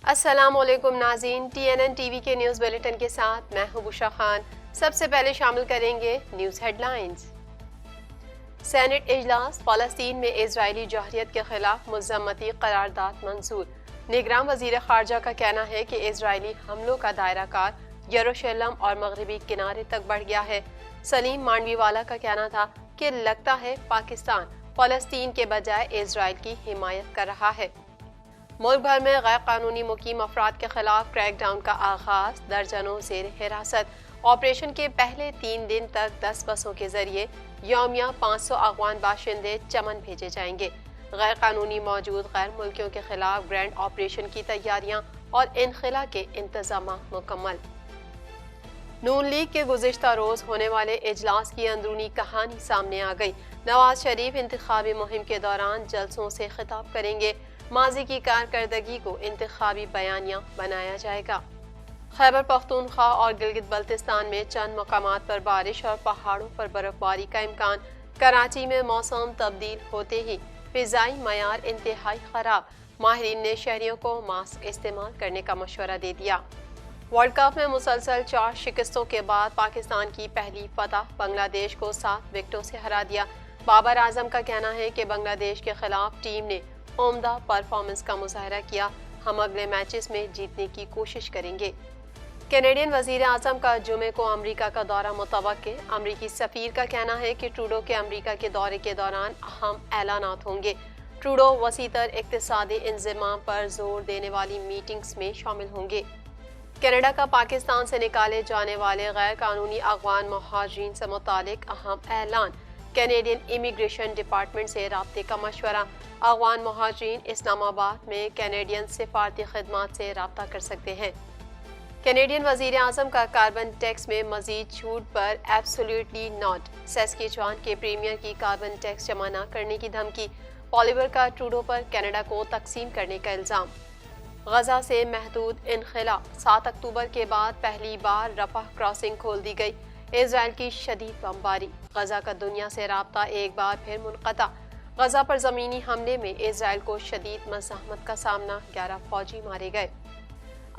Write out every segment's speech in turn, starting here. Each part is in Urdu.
السلام علیکم ناظرین، TNN ٹی وی کے نیوز بلیٹن کے ساتھ میں ہوں بشرا خان۔ سب سے پہلے شامل کریں گے نیوز ہیڈ لائنز۔ سینٹ اجلاس، فلسطین میں اسرائیلی جوہریت کے خلاف مذمتی قرارداد منظور۔ نگراں وزیر خارجہ کا کہنا ہے کہ اسرائیلی حملوں کا دائرہ کار یروشلم اور مغربی کنارے تک بڑھ گیا ہے۔ سلیم مانڈوی والا کا کہنا تھا کہ لگتا ہے پاکستان فلسطین کے بجائے اسرائیل کی حمایت کر رہا ہے۔ ملک بھر میں غیر قانونی مقیم افراد کے خلاف کریک ڈاؤن کا آغاز، درجنوں زیر حراست۔ آپریشن کے پہلے 3 دن تک 10 بسوں کے ذریعے یومیہ 500 افغان باشندے چمن بھیجے جائیں گے۔ غیر قانونی موجود غیر ملکیوں کے خلاف گرینڈ آپریشن کی تیاریاں اور انخلا کے انتظامات مکمل۔ نون لیگ کے گزشتہ روز ہونے والے اجلاس کی اندرونی کہانی سامنے آ گئی۔ نواز شریف انتخابی مہم کے دوران جلسوں سے خطاب کریں گے۔ ماضی کی کارکردگی کو انتخابی بیانیہ بنایا جائے گا۔ خیبر پختونخوا اور گلگت بلتستان میں چند مقامات پر بارش اور پہاڑوں پر برف باری کا امکان۔ کراچی میں موسم تبدیل ہوتے ہی فضائی معیار انتہائی خراب، ماہرین نے شہریوں کو ماسک استعمال کرنے کا مشورہ دے دیا۔ ورلڈ کپ میں مسلسل 4 شکستوں کے بعد پاکستان کی پہلی فتح، بنگلہ دیش کو 7 وکٹوں سے ہرا دیا۔ بابر اعظم کا کہنا ہے کہ بنگلہ دیش کے خلاف ٹیم نے عمدہ پرفارمنس کا مظاہرہ کیا، ہم اگلے میچز میں جیتنے کی کوشش کریں گے۔ کینیڈین وزیر اعظم کا جمعے کو امریکہ کا دورہ متوقع۔ امریکی سفیر کا کہنا ہے کہ ٹروڈو کے امریکہ کے دورے کے دوران اہم اعلانات ہوں گے۔ ٹروڈو وسیع تر اقتصادی انضمام پر زور دینے والی میٹنگز میں شامل ہوں گے۔ کینیڈا کا پاکستان سے نکالے جانے والے غیر قانونی افغان مہاجرین سے متعلق اہم اعلان، کینیڈین امیگریشن ڈپارٹمنٹ سے رابطے کا مشورہ۔ افغان مہاجرین اسلام آباد میں کینیڈین سفارتی خدمات سے رابطہ کر سکتے ہیں۔ کینیڈین وزیر اعظم کا کاربن ٹیکس میں مزید چھوٹ پر ایبسولیوٹلی ناٹ۔ سیسکیچوان کے پریمیئر کی کاربن ٹیکس جمع نہ کرنے کی دھمکی۔ پالیور کا ٹروڈو پر کینیڈا کو تقسیم کرنے کا الزام۔ غزہ سے محدود انخلا، 7 اکتوبر کے بعد پہلی بار رفح کراسنگ کھول دی گئی۔ اسرائیل کی شدید بمباری، غزہ کا دنیا سے رابطہ ایک بار پھر منقطع۔ غزہ پر زمینی حملے میں اسرائیل کو شدید مزاحمت کا سامنا، 11 فوجی مارے گئے۔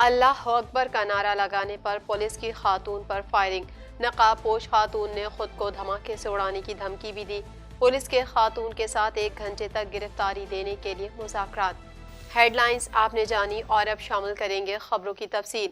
اللہ اکبر کا نعرہ لگانے پر پولیس کی خاتون پر فائرنگ، نقاب پوش خاتون نے خود کو دھماکے سے اڑانے کی دھمکی بھی دی۔ پولیس کے خاتون کے ساتھ 1 گھنٹے تک گرفتاری دینے کے لیے مذاکرات۔ ہیڈ لائنز آپ نے جانی اور اب شامل کریں گے خبروں کی تفصیل۔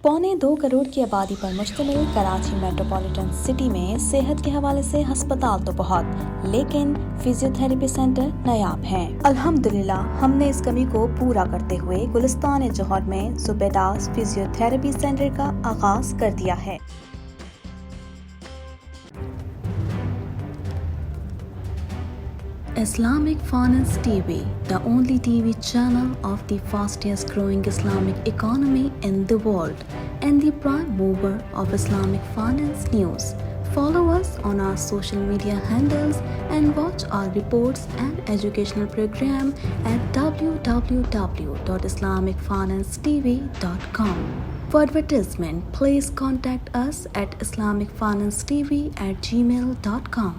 1.25 کروڑ کی آبادی پر مشتمل کراچی میٹروپولیٹن سٹی میں صحت کے حوالے سے ہسپتال تو بہت، لیکن فزیوتھراپی سینٹر نایاب ہیں۔ الحمدللہ ہم نے اس کمی کو پورا کرتے ہوئے گلستان جوہر میں زبیداس فزیوتھراپی سینٹر کا آغاز کر دیا ہے۔ Islamic Finance TV, the only TV channel of the fastest growing Islamic economy in the world and the prime mover of Islamic finance news. Follow us on our social media handles and watch our reports and educational program at www.islamicfinancetv.com. For advertisement, please contact us at islamicfinancetv@gmail.com.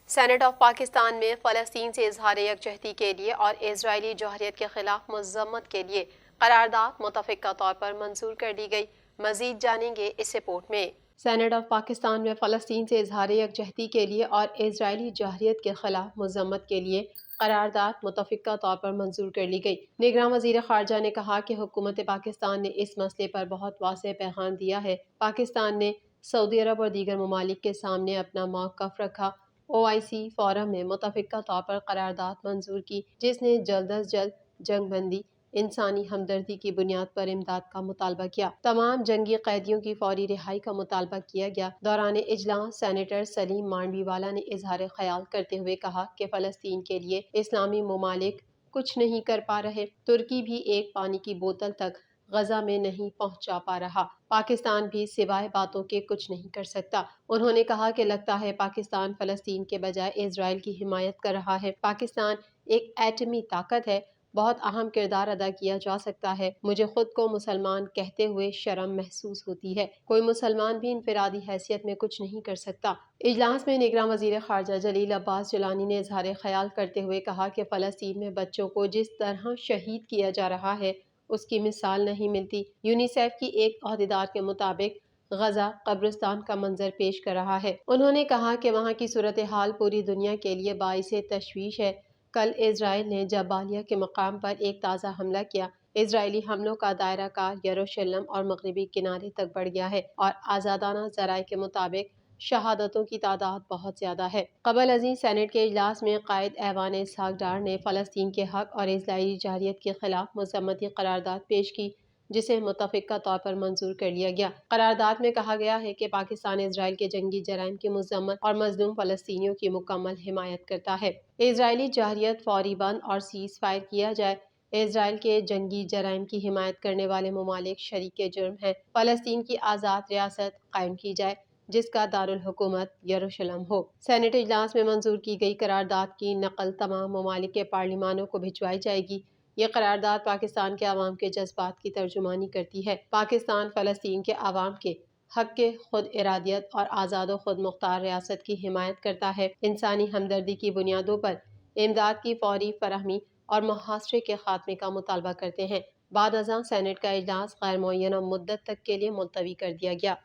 Senate of Pakistan میں فلسطین سے اظہار یکجہتی کے لیے اور اسرائیلی جوہریت کے خلاف مذمت کے لیے قرارداد متفقہ طور پر منظور کر دی گئی۔ مزید جانیں گے اس رپورٹ میں۔ سینٹ آف پاکستان میں فلسطین سے اظہار یکجہتی کے لیے اور اسرائیلی جوہریت کے خلاف مذمت کے لیے قرارداد متفقہ طور پر منظور کر لی گئی۔ نگراں وزیر خارجہ نے کہا کہ حکومت پاکستان نے اس مسئلے پر بہت واضح پیغام دیا ہے۔ پاکستان نے سعودی عرب اور دیگر ممالک کے سامنے اپنا موقف رکھا۔ OIC فورم میں متفقہ طور پر قرارداد منظور کی، جس نے جلد از جلد جنگ بندی، انسانی ہمدردی کی بنیاد پر امداد کا مطالبہ کیا۔ تمام جنگی قیدیوں کی فوری رہائی کا مطالبہ کیا گیا۔ دوران اجلاس سینیٹر سلیم مانڈوی والا نے اظہار خیال کرتے ہوئے کہا کہ فلسطین کے لیے اسلامی ممالک کچھ نہیں کر پا رہے، ترکی بھی ایک پانی کی بوتل تک غزہ میں نہیں پہنچا پا رہا، پاکستان بھی سوائے باتوں کے کچھ نہیں کر سکتا۔ انہوں نے کہا کہ لگتا ہے پاکستان فلسطین کے بجائے اسرائیل کی حمایت کر رہا ہے۔ پاکستان ایک ایٹمی طاقت ہے، بہت اہم کردار ادا کیا جا سکتا ہے۔ مجھے خود کو مسلمان کہتے ہوئے شرم محسوس ہوتی ہے۔ کوئی مسلمان بھی انفرادی حیثیت میں کچھ نہیں کر سکتا۔ اجلاس میں نگراں وزیر خارجہ جلیل عباس جیلانی نے اظہار خیال کرتے ہوئے کہا کہ فلسطین میں بچوں کو جس طرح شہید کیا جا رہا ہے اس کی مثال نہیں ملتی۔ یونیسیف کی ایک عہدیدار کے مطابق غزہ قبرستان کا منظر پیش کر رہا ہے۔ انہوں نے کہا کہ وہاں کی صورتحال پوری دنیا کے لیے باعث تشویش ہے۔ کل اسرائیل نے جبالیہ کے مقام پر ایک تازہ حملہ کیا۔ اسرائیلی حملوں کا دائرہ کار یروشلم اور مغربی کنارے تک بڑھ گیا ہے اور آزادانہ ذرائع کے مطابق شہادتوں کی تعداد بہت زیادہ ہے۔ قبل ازیں سینیٹ کے اجلاس میں قائد ایوان اسحاق ڈار نے فلسطین کے حق اور اسرائیلی جارحیت کے خلاف مذمتی قرارداد پیش کی، جسے متفقہ طور پر منظور کر لیا گیا۔ قرارداد میں کہا گیا ہے کہ پاکستان اسرائیل کے جنگی جرائم کی مذمت اور مظلوم فلسطینیوں کی مکمل حمایت کرتا ہے۔ اسرائیلی جارحیت فوری بند اور سیز فائر کیا جائے۔ اسرائیل کے جنگی جرائم کی حمایت کرنے والے ممالک شریک جرم ہیں۔ فلسطین کی آزاد ریاست قائم کی جائے جس کا دارالحکومت یروشلم ہو۔ سینیٹ اجلاس میں منظور کی گئی قرارداد کی نقل تمام ممالک کے پارلیمانوں کو بھجوائی جائے گی۔ یہ قرارداد پاکستان کے عوام کے جذبات کی ترجمانی کرتی ہے۔ پاکستان فلسطین کے عوام کے حق کے خود ارادیت اور آزاد و خود مختار ریاست کی حمایت کرتا ہے۔ انسانی ہمدردی کی بنیادوں پر امداد کی فوری فراہمی اور محاصرے کے خاتمے کا مطالبہ کرتے ہیں۔ بعد ازاں سینیٹ کا اجلاس غیر معینہ مدت تک کے لیے ملتوی کر دیا گیا۔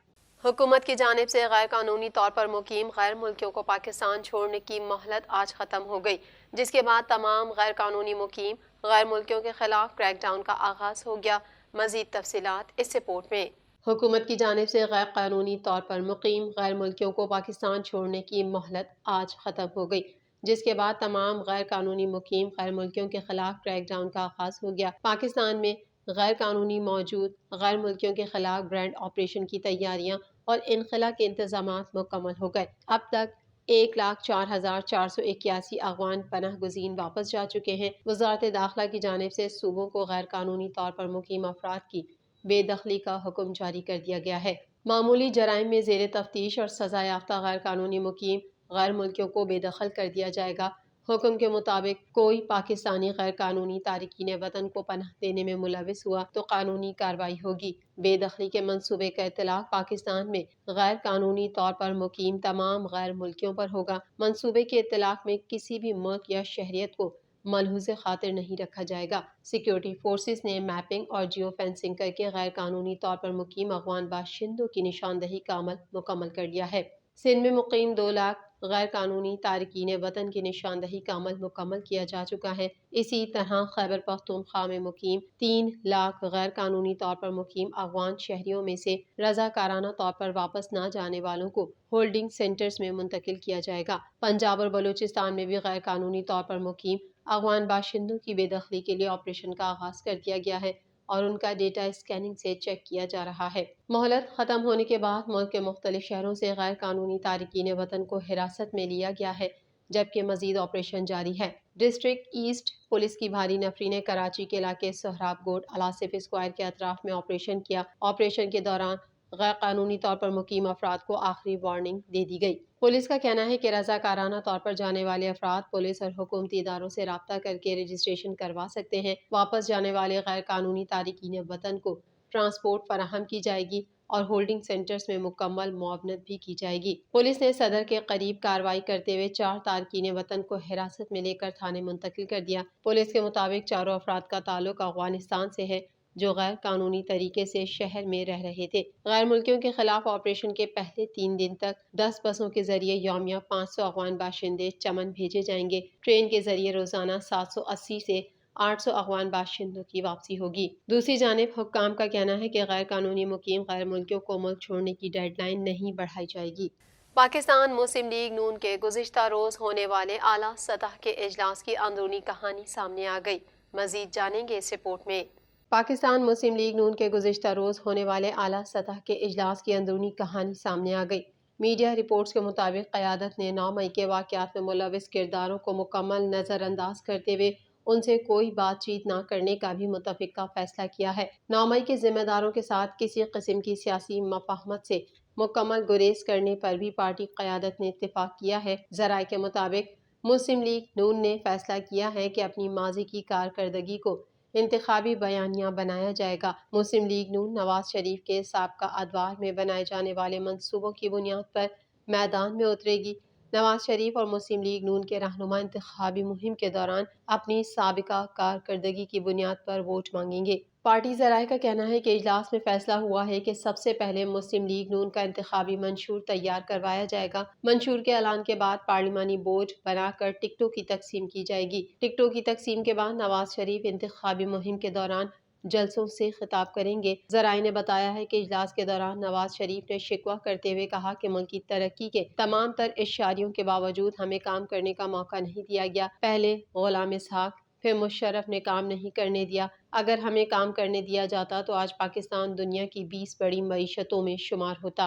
حکومت کی جانب سے غیر قانونی طور پر مقیم غیر ملکیوں کو پاکستان چھوڑنے کی مہلت آج ختم ہو گئی، جس کے بعد تمام غیر قانونی مقیم غیر ملکیوں کے خلاف کریک ڈاؤن کا آغاز ہو گیا۔ مزید تفصیلات اس رپورٹ میں۔ حکومت کی جانب سے غیر قانونی طور پر مقیم غیر ملکیوں کو پاکستان چھوڑنے کی مہلت آج ختم ہو گئی، جس کے بعد تمام غیر قانونی مقیم غیر ملکیوں کے خلاف کریک ڈاؤن کا آغاز ہو گیا۔ پاکستان میں غیر قانونی موجود غیر ملکیوں کے خلاف گرینڈ آپریشن کی تیاریاں اور انخلا کے انتظامات مکمل ہو گئے۔ اب تک 1,04,481 افغان پناہ گزین واپس جا چکے ہیں۔ وزارت داخلہ کی جانب سے صوبوں کو غیر قانونی طور پر مقیم افراد کی بے دخلی کا حکم جاری کر دیا گیا ہے۔ معمولی جرائم میں زیر تفتیش اور سزا یافتہ غیر قانونی مقیم غیر ملکیوں کو بے دخل کر دیا جائے گا۔ حکم کے مطابق کوئی پاکستانی غیر قانونی تارکین وطن کو پناہ دینے میں ملوث ہوا تو قانونی کارروائی ہوگی۔ بے دخلی کے منصوبے کا اطلاق پاکستان میں غیر قانونی طور پر مقیم تمام غیر ملکیوں پر ہوگا۔ منصوبے کے اطلاق میں کسی بھی ملک یا شہریت کو ملحوظ خاطر نہیں رکھا جائے گا۔ سیکیورٹی فورسز نے میپنگ اور جیو فینسنگ کر کے غیر قانونی طور پر مقیم افغان باشندوں کی نشاندہی کا عمل مکمل کر لیا ہے۔ سندھ میں مقیم 2 لاکھ غیر قانونی تارکین وطن کی نشاندہی کا عمل مکمل کیا جا چکا ہے۔ اسی طرح خیبر پختونخوا میں مقیم 3 لاکھ غیر قانونی طور پر مقیم افغان شہریوں میں سے رضاکارانہ طور پر واپس نہ جانے والوں کو ہولڈنگ سینٹرز میں منتقل کیا جائے گا۔ پنجاب اور بلوچستان میں بھی غیر قانونی طور پر مقیم افغان باشندوں کی بے دخلی کے لیے آپریشن کا آغاز کر دیا گیا ہے اور ان کا ڈیٹا اسکیننگ سے چیک کیا جا رہا ہے۔ مہلت ختم ہونے کے بعد ملک کے مختلف شہروں سے غیر قانونی تارکین وطن کو حراست میں لیا گیا ہے، جبکہ مزید آپریشن جاری ہے۔ ڈسٹرکٹ ایسٹ پولیس کی بھاری نفری نے کراچی کے علاقے سہراب گوٹ آصف اسکوائر کے اطراف میں آپریشن کیا۔ آپریشن کے دوران غیر قانونی طور پر مقیم افراد کو آخری وارننگ دے دی گئی۔ پولیس کا کہنا ہے کہ رضاکارانہ طور پر جانے والے افراد پولیس اور حکومتی اداروں سے رابطہ کر کے رجسٹریشن کروا سکتے ہیں۔ واپس جانے والے غیر قانونی تارکین وطن کو ٹرانسپورٹ فراہم کی جائے گی اور ہولڈنگ سینٹرز میں مکمل معاونت بھی کی جائے گی۔ پولیس نے صدر کے قریب کارروائی کرتے ہوئے 4 تارکین وطن کو حراست میں لے کر تھانے منتقل کر دیا۔ پولیس کے مطابق چاروں افراد کا تعلق افغانستان سے ہے جو غیر قانونی طریقے سے شہر میں رہ رہے تھے۔ غیر ملکیوں کے خلاف آپریشن کے پہلے 3 دن تک 10 بسوں کے ذریعے یومیہ 500 افغان باشندے چمن بھیجے جائیں گے۔ ٹرین کے ذریعے روزانہ 780 سے 800 افغان باشندوں کی واپسی ہوگی۔ دوسری جانب حکام کا کہنا ہے کہ غیر قانونی مقیم غیر ملکیوں کو ملک چھوڑنے کی ڈیڈ لائن نہیں بڑھائی جائے گی۔ پاکستان مسلم لیگ نون کے گزشتہ روز ہونے والے اعلیٰ سطح کے اجلاس کی اندرونی کہانی سامنے آ گئی۔ مزید جانیں گے اس رپورٹ میں۔ پاکستان مسلم لیگ نون کے گزشتہ روز ہونے والے اعلیٰ سطح کے اجلاس کی اندرونی کہانی سامنے آ گئی۔ میڈیا رپورٹس کے مطابق قیادت نے 9 مئی کے واقعات میں ملوث کرداروں کو مکمل نظر انداز کرتے ہوئے ان سے کوئی بات چیت نہ کرنے کا بھی متفقہ فیصلہ کیا ہے۔ 9 مئی کے ذمہ داروں کے ساتھ کسی قسم کی سیاسی مفاہمت سے مکمل گریز کرنے پر بھی پارٹی قیادت نے اتفاق کیا ہے۔ ذرائع کے مطابق مسلم لیگ نون نے فیصلہ کیا ہے کہ اپنی ماضی کی کارکردگی کو انتخابی بیانیہ بنایا جائے گا۔ مسلم لیگ نون نواز شریف کے سابقہ ادوار میں بنائے جانے والے منصوبوں کی بنیاد پر میدان میں اترے گی۔ نواز شریف اور مسلم لیگ نون کے رہنما انتخابی مہم کے دوران اپنی سابقہ کارکردگی کی بنیاد پر ووٹ مانگیں گے۔ پارٹی ذرائع کا کہنا ہے کہ اجلاس میں فیصلہ ہوا ہے کہ سب سے پہلے مسلم لیگ نون کا انتخابی منشور تیار کروایا جائے گا۔ منشور کے اعلان کے بعد پارلیمانی بورڈ بنا کر ٹکٹوں کی تقسیم کی جائے گی۔ ٹکٹوں کی تقسیم کے بعد نواز شریف انتخابی مہم کے دوران جلسوں سے خطاب کریں گے۔ ذرائع نے بتایا ہے کہ اجلاس کے دوران نواز شریف نے شکوہ کرتے ہوئے کہا کہ ملک کی ترقی کے تمام تر اشاریوں کے باوجود ہمیں کام کرنے کا موقع نہیں دیا گیا۔ پہلے غلام اسحاق پھر مشرف نے کام نہیں کرنے دیا۔ اگر ہمیں کام کرنے دیا جاتا تو آج پاکستان دنیا کی 20 بڑی معیشتوں میں شمار ہوتا۔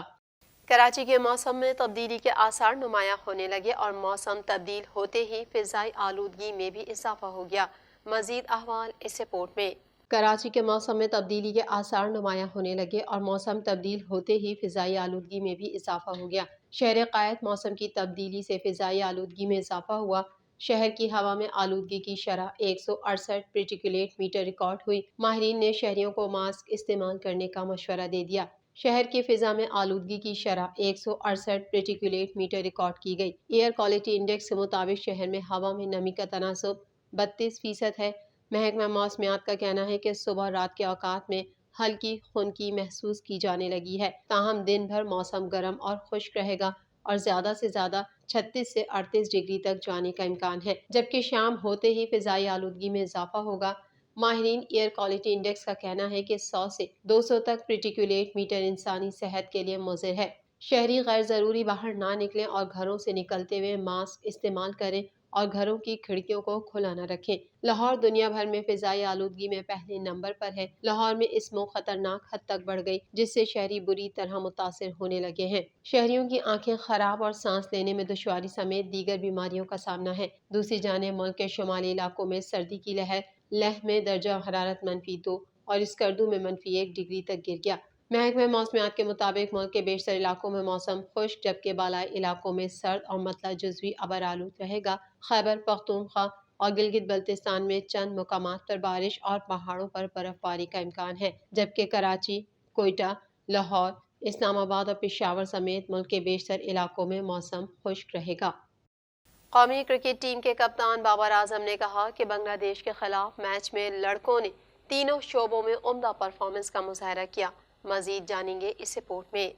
کراچی کے موسم میں تبدیلی کے آثار نمایاں ہونے لگے اور موسم تبدیل ہوتے ہی فضائی آلودگی میں بھی اضافہ ہو گیا۔ مزید احوال اس رپورٹ میں۔ کراچی کے موسم میں تبدیلی کے آثار نمایاں ہونے لگے اور موسم تبدیل ہوتے ہی فضائی آلودگی میں بھی اضافہ ہو گیا۔ شہر قائد موسم کی تبدیلی سے فضائی آلودگی میں اضافہ ہوا۔ شہر کی ہوا میں آلودگی کی شرح 168 پارٹیکلیٹ میٹر ریکارڈ ہوئی۔ ماہرین نے شہریوں کو ماسک استعمال کرنے کا مشورہ دے دیا۔ شہر کی فضا میں آلودگی کی شرح 168 پارٹیکلیٹ میٹر ریکارڈ کی گئی۔ ایئر کوالٹی انڈیکس کے مطابق شہر میں ہوا میں نمی کا تناسب 32% ہے۔ محکمہ موسمیات کا کہنا ہے کہ صبح اور رات کے اوقات میں ہلکی خنکی محسوس کی جانے لگی ہے، تاہم دن بھر موسم گرم اور خشک رہے گا اور زیادہ سے زیادہ 36 سے 38 ڈگری تک جانے کا امکان ہے، جبکہ شام ہوتے ہی فضائی آلودگی میں اضافہ ہوگا۔ ماہرین ایئر کوالٹی انڈیکس کا کہنا ہے کہ 100 سے 200 تک پارٹیکلیٹ میٹر انسانی صحت کے لیے مضر ہے۔ شہری غیر ضروری باہر نہ نکلیں اور گھروں سے نکلتے ہوئے ماسک استعمال کریں اور گھروں کی کھڑکیوں کو کھلا نہ رکھیں۔ لاہور دنیا بھر میں فضائی آلودگی میں پہلے نمبر پر ہے۔ لاہور میں اسموگ خطرناک حد تک بڑھ گئی، جس سے شہری بری طرح متاثر ہونے لگے ہیں۔ شہریوں کی آنکھیں خراب اور سانس لینے میں دشواری سمیت دیگر بیماریوں کا سامنا ہے۔ دوسری جانب ملک کے شمالی علاقوں میں سردی کی لہر، لیہ میں درجہ حرارت -2 اور اسکردو میں -1 ڈگری تک گر گیا۔ محکمہ موسمیات کے مطابق ملک کے بیشتر علاقوں میں موسم خشک جبکہ بالائی علاقوں میں سرد اور مطلع جزوی ابر آلود رہے گا۔ خیبر پختونخوا اور گلگت بلتستان میں چند مقامات پر بارش اور پہاڑوں پر برف باری کا امکان ہے، جبکہ کراچی، کوئٹہ، لاہور، اسلام آباد اور پشاور سمیت ملک کے بیشتر علاقوں میں موسم خشک رہے گا۔ قومی کرکٹ ٹیم کے کپتان بابر اعظم نے کہا کہ بنگلہ دیش کے خلاف میچ میں لڑکوں نے تینوں شعبوں میں عمدہ پرفارمنس کا مظاہرہ کیا۔ مزید جانیں گے اس رپورٹ میں۔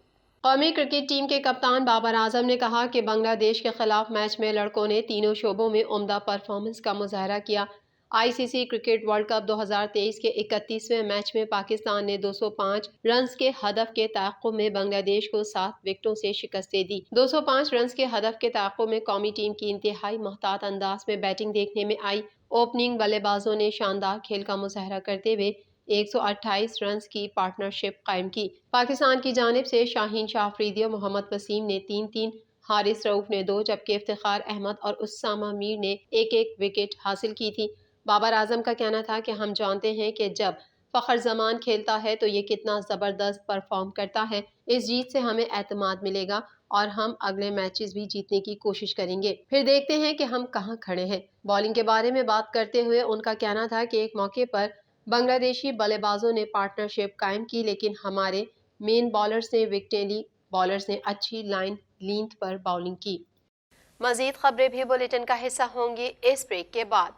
قومی کرکٹ ٹیم کے کپتان بابر اعظم نے کہا کہ بنگلہ دیش کے خلاف میچ میں لڑکوں نے تینوں شعبوں میں عمدہ پرفارمنس کا مظاہرہ کیا۔ آئی سی سی کرکٹ ورلڈ کپ 2023 کے 31ویں میچ میں پاکستان نے 205 رنز کے ہدف کے تعاقب میں بنگلہ دیش کو 7 وکٹوں سے شکست دے دی۔ 205 رنز کے ہدف کے تعاقب میں قومی ٹیم کی انتہائی محتاط انداز میں بیٹنگ دیکھنے میں آئی۔ اوپننگ بلے بازوں نے شاندار کھیل کا مظاہرہ کرتے ہوئے 128 رنز کی پارٹنرشپ قائم کی۔ پاکستان کی جانب سے شاہین شاہ افریدی اور محمد وسیم نے 3-3، حارث رؤف نے 2 جبکہ افتخار احمد اور اسامہ میر نے 1-1 وکٹ حاصل کی تھی۔ بابر اعظم کا کہنا تھا کہ ہم جانتے ہیں کہ جب فخر زمان کھیلتا ہے تو یہ کتنا زبردست پرفارم کرتا ہے۔ اس جیت سے ہمیں اعتماد ملے گا اور ہم اگلے میچز بھی جیتنے کی کوشش کریں گے، پھر دیکھتے ہیں کہ ہم کہاں کھڑے ہیں۔ بالنگ کے بارے میں بات کرتے ہوئے ان کا کہنا تھا کہ ایک موقع پر بنگلہ دیشی بلے بازوں نے پارٹنرشپ قائم کی لیکن ہمارے مین بالرز نے وکٹیں لی، بالرز نے اچھی لائن لینتھ پر باؤلنگ کی۔ مزید خبریں بھی بلیٹن کا حصہ ہوں گی اس بریک کے بعد۔